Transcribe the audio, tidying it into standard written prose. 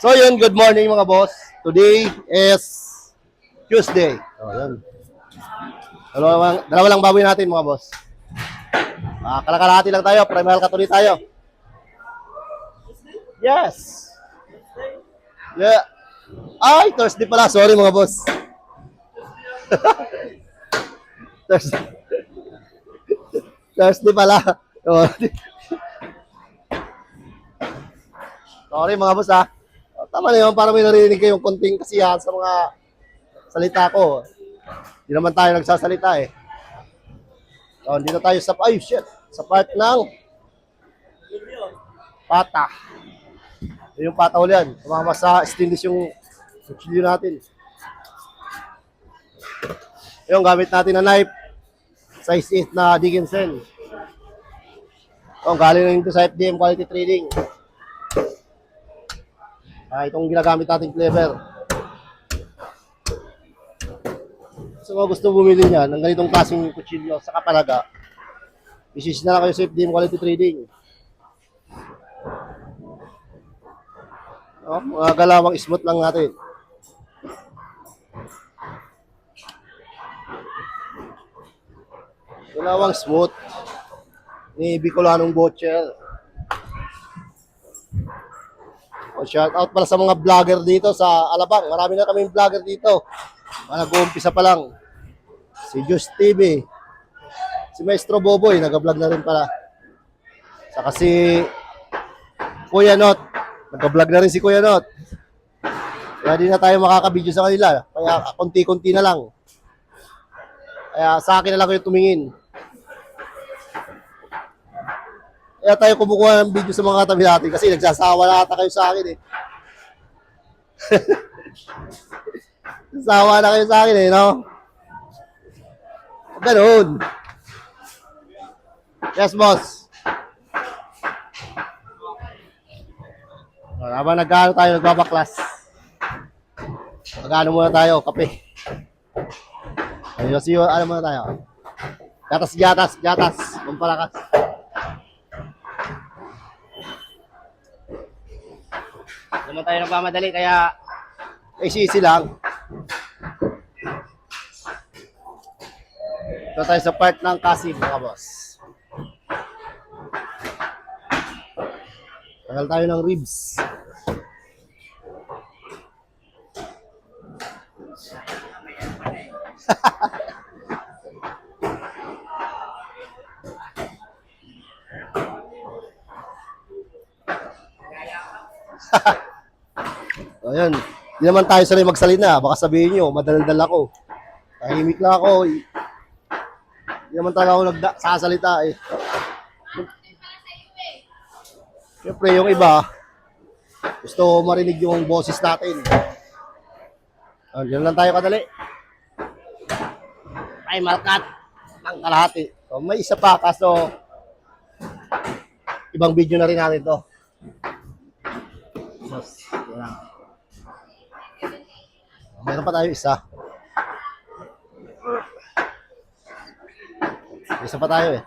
So yun, good morning mga boss. Today is Tuesday. So yun. Dalawa lang baboy natin mga boss. Kalakalahati lang tayo, primal katuli tayo. Yes. Yeah. Ay, Thursday pala. Sorry mga boss. Thursday. Thursday pala. Sorry mga boss ha. Tama na yun, para may narinig kayong konting kasiyahan sa mga salita ko. Hindi naman tayo nagsasalita eh. So, dito tayo sa, ay shit, sa part ng pata. Yung pata ulit yan. Tumama sa stainless yung kutsilyo natin. Yung gamit natin na knife. Size 8 na Dickinson. Galing na ito sa FDM Quality Trading. Itong ginagamit natin clever. So kung gusto bumili niya ng ganitong klaseng kutsilyo sa kapalaga, isis na lang kayo sa FDM Quality Trading. Mga galawang smooth lang natin. Galawang smooth ni Bicolanong Butcher. Shout out pala sa mga vlogger dito sa Alabang. Marami na kaming vlogger dito. Nag-uumpisa pa lang. Si Just TV. Si Maestro Boboy, nag-vlog na rin pala. Saka si Kuya Not. Nag-vlog na rin si Kuya Not. Kaya di na tayo makaka-video sa kanila. Kaya konti-konti na lang. Kaya sa akin na lang kayo tumingin. Kaya tayo kumukuha ng video sa mga katabi natin kasi nagsasawa na ata kayo sa akin eh. Sawa na kayo sa akin eh, no? Ganun. Yes, boss. Habang nag-ano tayo, nagbabaklas. Mag-ano muna tayo, kape. Ayun, ano muna tayo? Gatas. Pampalakas. Naman tayo nagmamadali, kaya easy lang. Ito tayo sa part ng Kasim, mga boss. Tagal tayo ng ribs. Ayan. Hindi naman tayo sanay magsalita. Baka sabihin nyo, madaldal ako. Tahimik lang ako. Hindi naman talaga ako nagsasalita eh. Siyempre, yung iba, gusto marinig yung boses natin. Diyan lang tayo kadali. Ay, malkat ng kalahati. So, may isa pa, kaso ibang video na rin natin to. Meron pa tayo isa. Isa pa tayo eh.